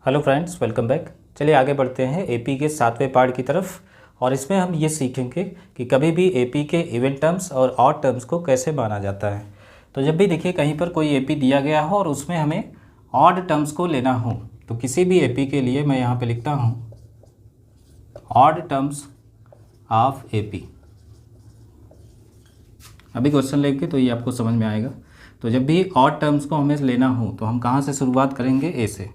Hello friends, welcome back. चलिए आगे बढ़ते हैं एपी के 7वें पार्ट की तरफ। और इसमें हम ये सीखेंगे कि कभी भी एपी के इवन टर्म्स और ऑड टर्म्स को कैसे माना जाता है। तो जब भी देखिए कहीं पर कोई एपी दिया गया हो और उसमें हमें ऑड टर्म्स को लेना हो, तो किसी भी एपी के लिए मैं यहाँ पे लिखता हूँ ऑड टर्म्स ऑफ एपी। अभी क्वेश्चन लेंगे तो ये आपको समझ में आएगा। तो जब भी ऑड टर्म्स को हमें लेना हो तो हम कहाँ से शुरुआत करेंगे? ए से।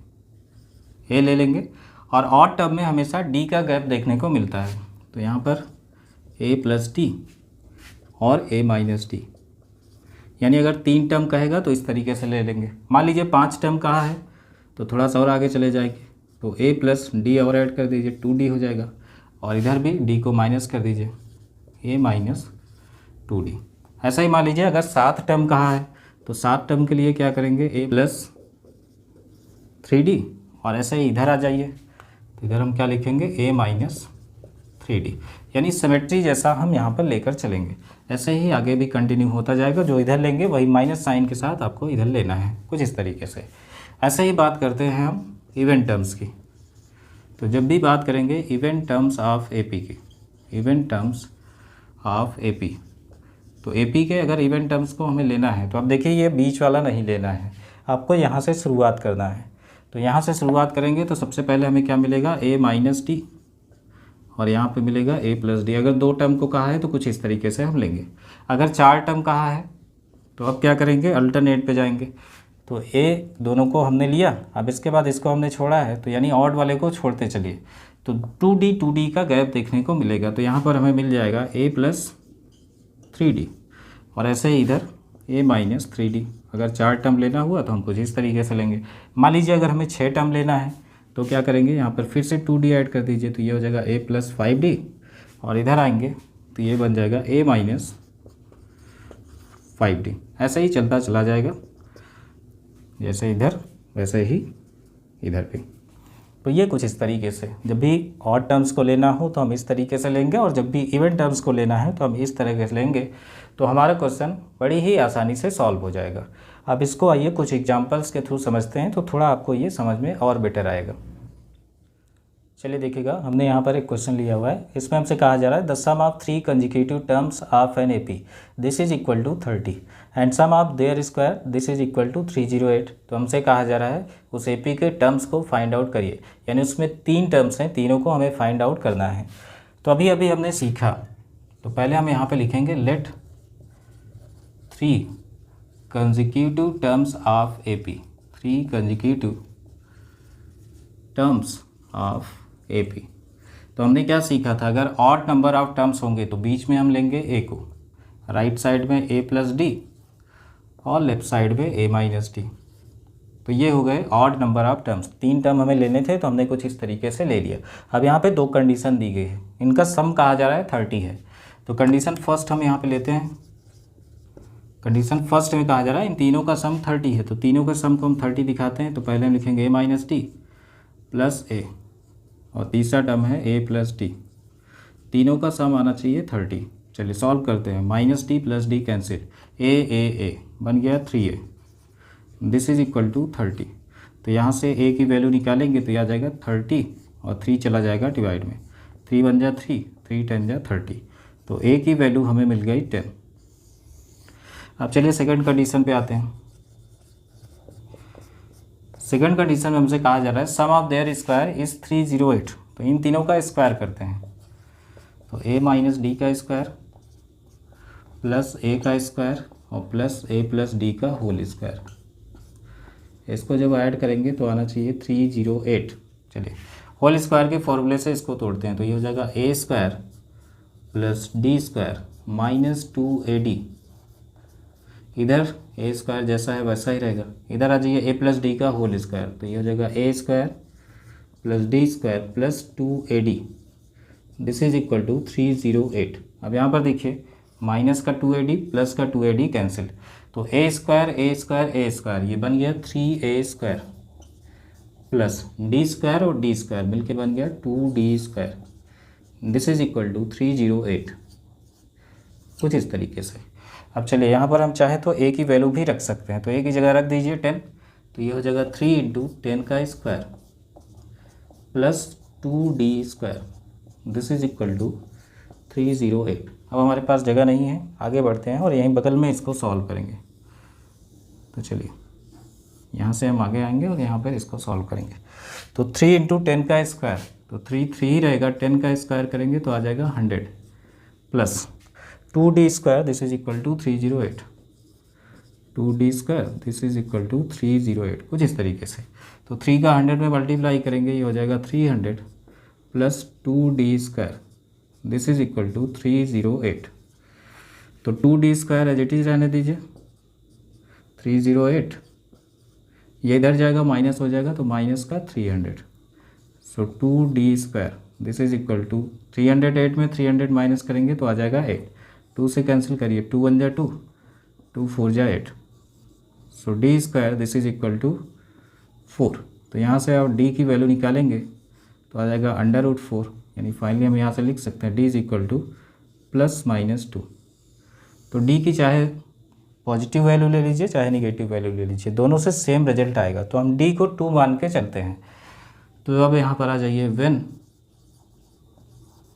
ए ले लेंगे और ऑड टर्म में हमेशा डी का गैप देखने को मिलता है। तो यहाँ पर ए प्लस डी और ए माइनस डी, यानी अगर 3 टर्म कहेगा तो इस तरीके से ले लेंगे। मान लीजिए 5 टर्म कहा है तो थोड़ा सा और आगे चले जाएंगे, तो ए प्लस डी और ऐड कर दीजिए, 2d हो जाएगा। और इधर भी डी को माइनस कर दीजिए, ए माइनस 2d। ऐसा ही मान लीजिए अगर 7 टर्म कहा है तो 7 टर्म के लिए क्या करेंगे? ए प्लस 3d। और ऐसे ही इधर आ जाइए तो इधर हम क्या लिखेंगे? ए माइनस 3d। यानी सिमेट्री जैसा हम यहाँ पर लेकर चलेंगे। ऐसे ही आगे भी कंटिन्यू होता जाएगा, जो इधर लेंगे वही माइनस साइन के साथ आपको इधर लेना है, कुछ इस तरीके से। ऐसे ही बात करते हैं हम इवन टर्म्स की। तो जब भी बात करेंगे इवन टर्म्स ऑफ एपी की, इवन टर्म्स ऑफ एपी, तो एपी के अगर इवन टर्म्स को हमें लेना है तो अब देखिए ये बीच वाला नहीं लेना है, आपको यहाँ से शुरुआत करना है। तो यहाँ से शुरुआत करेंगे तो सबसे पहले हमें क्या मिलेगा? ए माइनस डी और यहाँ पे मिलेगा ए प्लस डी। अगर 2 टर्म को कहा है तो कुछ इस तरीके से हम लेंगे। अगर 4 टर्म कहा है तो अब क्या करेंगे? अल्टरनेट पे जाएंगे। तो ए दोनों को हमने लिया, अब इसके बाद इसको हमने छोड़ा है, तो यानी ऑड वाले को छोड़ते चलिए। तो 2d का गैप देखने को मिलेगा। तो यहाँ पर हमें मिल जाएगा ए प्लस 3d और ऐसे ही इधर ए माइनस 3d। अगर 4 टर्म लेना हुआ तो हम कुछ इस तरीके से लेंगे। मान लीजिए अगर हमें 6 टर्म लेना है तो क्या करेंगे? यहाँ पर फिर से 2d ऐड कर दीजिए, तो ये हो जाएगा a प्लस 5d। और इधर आएंगे तो ये बन जाएगा a माइनस 5d। ऐसे ही चलता चला जाएगा, जैसे इधर वैसे ही इधर भी। तो ये कुछ इस तरीके से, जब भी ऑड टर्म्स को लेना हो तो हम इस तरीके से लेंगे, और जब भी इवन टर्म्स को लेना है तो हम इस तरीके से लेंगे। तो हमारा क्वेश्चन बड़ी ही आसानी से सॉल्व हो जाएगा। अब इसको आइए कुछ एग्जांपल्स के थ्रू समझते हैं, तो थोड़ा आपको ये समझ में और बेटर आएगा। चलिए देखिएगा, हमने यहाँ पर एक क्वेश्चन लिया हुआ है। इसमें हमसे कहा जा रहा है the sum of 3 consecutive terms of an AP this is equal to 30 and sum of their square this is equal to 308। तो हमसे कहा जा रहा है उस एपी के टर्म्स को फाइंड आउट करिए, यानी उसमें 3 टर्म्स हैं, तीनों को हमें फाइंड आउट करना है। तो अभी अभी हमने सीखा, तो पहले हम यहाँ पर लिखेंगे let 3 consecutive terms of AP, 3 consecutive terms of AP. तो हमने क्या सीखा था? अगर ऑड नंबर ऑफ टर्म्स होंगे तो बीच में हम लेंगे ए को, राइट साइड में ए प्लस डी और लेफ्ट साइड में ए माइनस डी। तो ये हो गए odd number of terms. 3 term हमें लेने थे तो हमने कुछ इस तरीके से ले लिया। अब यहाँ पे 2 कंडीशन दी गई है, इनका सम कहा जा रहा है 30 है। तो कंडीशन फर्स्ट हम यहाँ पे लेते हैं। कंडीशन फर्स्ट में कहा जा रहा है इन तीनों का सम 30 है, तो तीनों का सम को हम 30 दिखाते हैं। तो पहले हम लिखेंगे ए माइनस डी प्लस ए, और तीसरा टर्म है ए प्लस डी। तीनों का सम आना चाहिए 30। चलिए सॉल्व करते हैं। Minus D plus D cancel, A बन गया 3a। This is equal to 30। तो यहाँ से a की वैल्यू निकालेंगे तो यह आ जाएगा 30 और 3 चला जाएगा डिवाइड में, 3 बन जा 3, 3 10 जा 30। तो a की वैल्यू हमें मिल गई 10। अब चलिए सेकंड कंडीशन पे आते हैं। सेकंड कंडीशन में हमसे कहा जा रहा है सम ऑफ देयर स्क्वायर इज़ 308। तो इन तीनों का स्क्वायर करते हैं। तो a माइनस डी का स्क्वायर प्लस a का स्क्वायर और प्लस a प्लस डी का होल स्क्वायर। इसको जब ऐड करेंगे तो आना चाहिए 308। चलिए होल स्क्वायर के फॉर्मूले से इसको तोड़ते हैं। तो ये हो जाएगा a square plus D square minus 2ad। इधर ए स्क्वायर जैसा है वैसा ही रहेगा। इधर आ जाइए ए प्लस डी का होल स्क्वायर, तो ये हो जाएगा A square plus D square plus 2ad। This is equal to 308। अब यहाँ पर देखिए माइनस का 2ad प्लस का 2ad कैंसिल, तो A square A square A square ये बन गया 3a square plus D square और डी स्क्वायर मिलके बन गया 2d square. This is equal to 308, कुछ इस तरीके से। अब चलिए यहाँ पर हम चाहे तो a की वैल्यू भी रख सकते हैं। तो a की जगह रख दीजिए 10, तो ये हो जाएगा 3 × 10 का square plus 2d², this is equal to 308। अब हमारे पास जगह नहीं है, आगे बढ़ते हैं और यहीं बगल में इसको सॉल्व करेंगे। तो चलिए यहाँ से हम आगे आएंगे और यहाँ पर इसको सॉल्व करेंगे। तो 3 इंटू 10 का स्क्वायर, तो 3 ही रहेगा, 10 का स्क्वायर करेंगे तो आ जाएगा 100 plus 2d², this is equal to 308। 2d², this is equal to 308, कुछ इस तरीके से। तो 3 का 100 में मल्टीप्लाई करेंगे, ये हो जाएगा 300 plus 2d², this is equal to 308। तो 2d² एज इट इज रहने दीजिए, 308, ये इधर जाएगा माइनस हो जाएगा, तो माइनस का 300। So 2d², this is equal to 308 में 300 माइनस करेंगे तो आ जाएगा 8, 2 से कैंसिल करिए, 2 1 जा 2, 2 4 जा 8। So d², this is equal to 4। तो यहाँ से आप d की वैल्यू निकालेंगे तो आ जाएगा √4, यानी फाइनली हम यहाँ से लिख सकते हैं d इज इक्वल टू +-2। तो d की चाहे पॉजिटिव वैल्यू ले लीजिए चाहे निगेटिव वैल्यू ले लीजिए, दोनों से सेम रिजल्ट आएगा। तो हम d को 2 मान के चलते हैं। तो अब यहाँ पर आ जाइए, when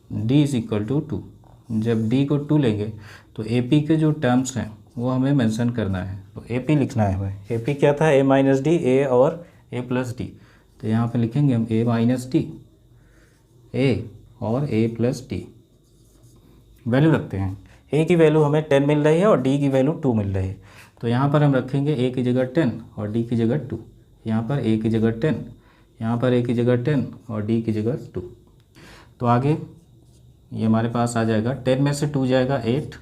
d is equal to 2, जब d को 2 लेंगे तो AP के जो टर्म्स हैं वो हमें मेंशन करना है। तो AP लिखना है हमें। AP क्या था, a माइनस डी, a और a प्लस डी। तो यहाँ पे लिखेंगे हम a माइनस डी, a और a प्लस डी। वैल्यू रखते हैं, a की वैल्यू हमें 10 मिल रही है और d की वैल्यू 2 मिल रही है। तो यहाँ पर हम रखेंगे a की जगह 10 और d की जगह 2। यहाँ पर a की जगह 10, यहाँ पर a की जगह 10 और d की जगह 2। तो आगे ये हमारे पास आ जाएगा, 10 में से 2 जाएगा 8,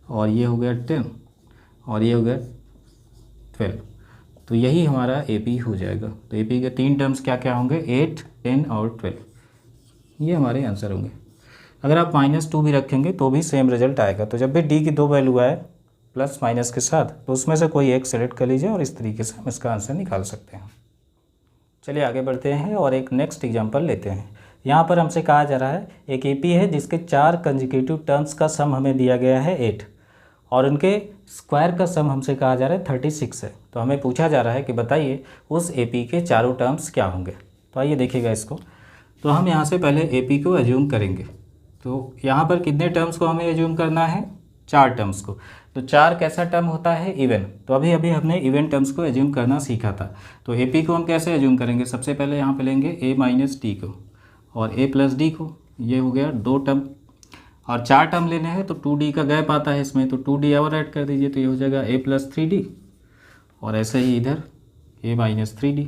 और ये हो गया 10 और ये हो गया 12। तो यही हमारा AP हो जाएगा। तो AP के 3 टर्म्स क्या क्या होंगे, 8, 10 और 12, ये हमारे आंसर होंगे। अगर आप -2 भी रखेंगे तो भी सेम रिजल्ट आएगा। तो जब भी D की 2 वैल्यू आए प्लस माइनस के साथ, तो उसमें से कोई एक सेलेक्ट कर लीजिए और इस तरीके से हम इसका आंसर निकाल सकते हैं। चलिए आगे बढ़ते हैं और एक नेक्स्ट एग्जांपल लेते हैं। यहाँ पर हमसे कहा जा रहा है एक AP है जिसके 4 कंसेक्यूटिव टर्म्स का सम हमें दिया गया है 8, और उनके स्क्वायर का सम हमसे कहा जा रहा है 36 है। तो हमें पूछा जा रहा है कि बताइए उस AP के चारों टर्म्स क्या होंगे। तो आइए देखिएगा इसको। तो हम यहाँ से पहले AP को एज्यूम करेंगे। तो यहाँ पर कितने टर्म्स को हमें एज्यूम करना है, 4 टर्म्स को। तो 4 कैसा टर्म होता है, इवन। तो अभी अभी हमने इवन टर्म्स को एज्यूम करना सीखा था। तो AP को हम कैसे एज्यूम करेंगे, सबसे पहले यहाँ पे लेंगे a माइनस डी को और a प्लस डी को, ये हो गया 2 टर्म। और 4 टर्म लेने हैं तो 2d का गैप आता है इसमें, तो 2d और ऐड कर दीजिए, तो ये हो जाएगा a प्लस 3d, और ऐसे ही इधर a माइनस 3d।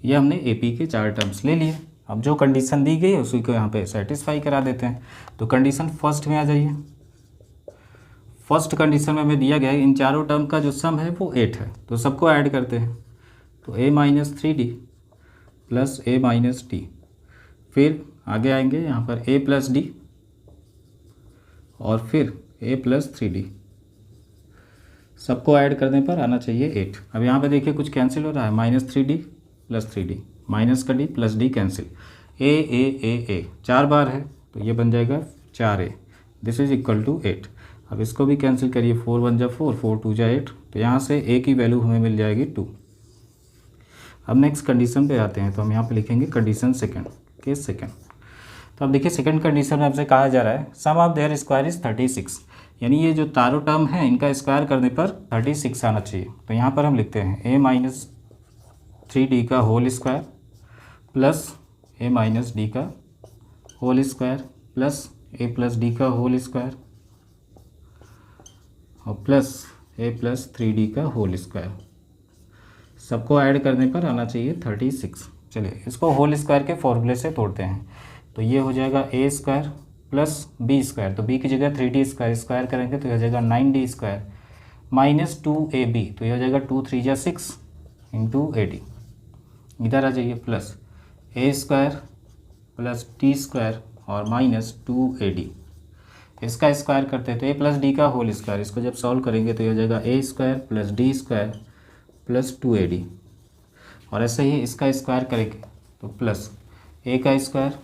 ये हमने AP के 4 टर्म्स ले लिए। अब जो कंडीशन दी गई है उसी को यहाँ पे सेटिस्फाई करा देते हैं। तो कंडीशन फर्स्ट में आ जाइए। फर्स्ट कंडीशन में हमें दिया गया है इन चारों टर्म का जो सम है वो 8 है, तो सबको ऐड करते हैं। तो a minus 3d plus a minus D, फिर आगे आएंगे यहाँ पर a प्लस डी और फिर a प्लस 3d, सबको ऐड करने पर आना चाहिए 8। अब यहाँ पे देखिए कुछ कैंसिल हो रहा है, -3d प्लस 3d, माइनस का d plus d cancel, a 4 बार है तो ये बन जाएगा 4a, this is equal to 8। अब इसको भी कैंसिल करिए, 4 1 जा 4, 4 2 जा 8, तो यहाँ से a की वैल्यू हमें मिल जाएगी 2। अब नेक्स्ट कंडीशन पे आते हैं। तो हम यहाँ पे लिखेंगे कंडीशन सेकंड, केस सेकंड। तो अब देखिए सेकंड कंडीशन में हमसे कहा जा रहा है सम ऑफ देयर स्क्वायर इज 36, यानी ये जो चारों टर्म हैं इनका स्क्वायर करने पर 36 आना चाहिए। तो यहाँ पर हम लिखते हैं a माइनस 3d का whole square plus a minus D का whole square plus a plus D का होल स्क्वायर और प्लस a प्लस 3d का होल स्क्वायर, सबको ऐड करने पर आना चाहिए 36। चलिए इसको होल स्क्वायर के फॉर्मूले से तोड़ते हैं। तो ये हो जाएगा a square plus b square, तो b की जगह 3d स्क्वायर स्क्वायर करेंगे तो यह हो जाएगा 9d स्क्वायर माइनस 2ab, तो यह हो जाएगा 2 3 जा 6 इंटू 80। इधर आ जाइए plus a square plus d square और माइनस 2ad, इसका स्क्वायर करते हैं तो a प्लस डी का होल स्क्वायर, इसको जब सॉल्व करेंगे तो यह हो जाएगा a square plus d square plus 2ad, और ऐसे ही इसका स्क्वायर करेंगे तो प्लस a का स्क्वायर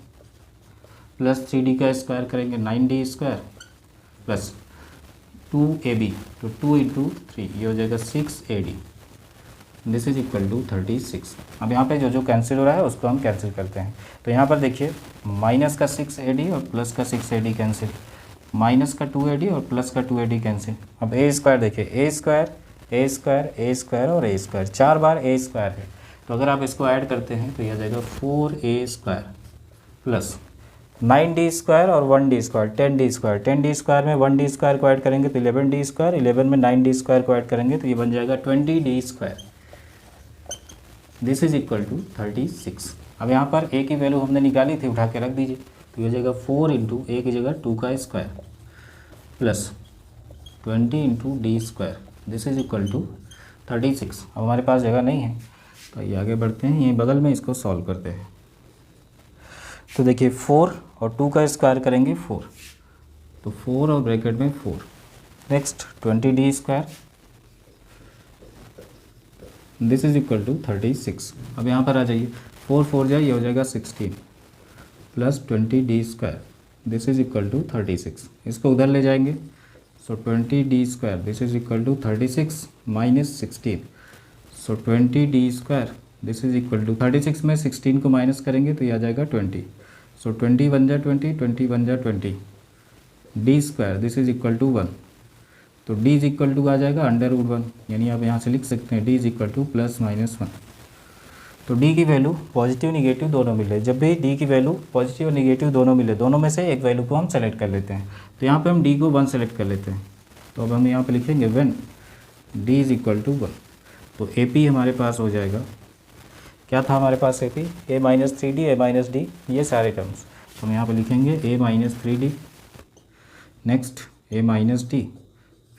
प्लस 3d का स्क्वायर करेंगे 9d स्क्वायर प्लस 2ab, तो 2 इंटू 3 ये हो जाएगा 6ad, this is equal to 36। अब यहाँ पे जो जो कैंसिल हो रहा है उसको हम कैंसिल करते हैं। तो यहाँ पर देखिए माइनस का 6AD और प्लस का 6AD कैंसिल, माइनस का 2AD और प्लस का 2AD कैंसिल। अब ए स्क्वायर देखिए, ए square A square A square और ए स्क्वायर, 4 बार ए स्क्वायर है। तो अगर आप इसको ऐड करते हैं तो यह आ जाएगा 4A square plus 9D square और 1D square 10D square. 10D square में 1D स्क्वायर को ऐड करेंगे तो 11D स्क्वायर, 11 में 9D स्क्वायर को ऐड करेंगे तो ये बन जाएगा 20D square. This is equal to 36। अब यहाँ पर ए की वैल्यू हमने निकाली थी, उठा के रख दीजिए। तो ये हो जाएगा 4 इंटू ए की जगह 2 का square plus 20 into D square. This is equal to 36। अब हमारे पास जगह नहीं है तो ये आगे बढ़ते हैं, ये बगल में इसको सॉल्व करते हैं। तो देखिए 4 और 2 का स्क्वायर करेंगे 4, तो 4 और ब्रैकेट में 4। Next 20D square, this is equal to 36। अब यहाँ पर आ जाइए, 4 4 जाए, ये हो जाएगा 16 plus 20D square. This is equal to 36। इसको उधर ले जाएंगे, so 20D square this is equal to 36 minus 16। So 20D square this is equal to 36 में 16 को माइनस करेंगे तो ये आ जाएगा 20। सो 20 बन जा 20, 20 बन जा 20। D square this is equal to 1, तो d इज इक्वल टू आ जाएगा √1, यानी आप यहाँ से लिख सकते हैं d is equal two plus minus 1। तो d की वैल्यू पॉजिटिव निगेटिव दोनों मिले, जब भी d की वैल्यू पॉजिटिव और निगेटिव दोनों मिले, दोनों में से एक वैल्यू को हम सेलेक्ट कर लेते हैं। तो यहाँ पे हम d को 1 सेलेक्ट कर लेते हैं। तो अब हम यहाँ पे लिखेंगे when d is equal to 1। तो AP हमारे पास हो जाएगा, क्या था हमारे पास AP, a minus 3D a minus D, ये सारे टर्म्स। तो हम यहाँ पर लिखेंगे a minus 3D, next a minus D,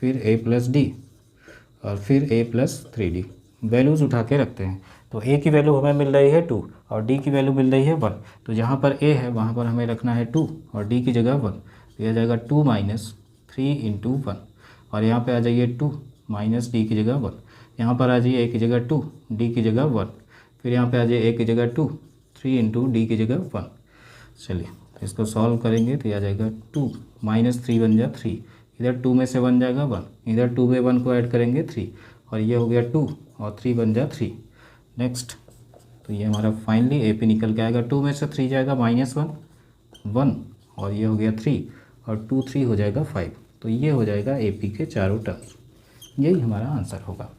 फिर a प्लस डी और फिर a प्लस 3D। वैल्यूज़ उठा के रखते हैं। तो a की वैल्यू हमें मिल रही है 2 और d की वैल्यू मिल रही है 1। तो जहाँ पर a है वहाँ पर हमें रखना है 2 और d की जगह 1। तो यह आ जाएगा 2 माइनस 3 इंटू 1, और यहाँ पे आ जाइए 2 माइनस d की जगह 1। यहाँ पर आ जाइए a की जगह 2, d की जगह 1, फिर यहाँ पे आ जाइए a की जगह 2, 3 इंटू d की जगह 1। चलिए इसको सॉल्व करेंगे तो यह आ जाएगा 2 माइनस 3 बन जा 3, इधर 2 में से 1 जाएगा 1, इधर 2 में 1 को ऐड करेंगे 3, और ये हो गया 2 और 3 बन जा 3। नेक्स्ट, तो ये हमारा फाइनली AP निकल के आएगा, 2 में से 3 जाएगा माइनस 1, 1 और ये हो गया 3 और 2 3 हो जाएगा 5। तो ये हो जाएगा AP के चारों टर्म्स। यही हमारा आंसर होगा।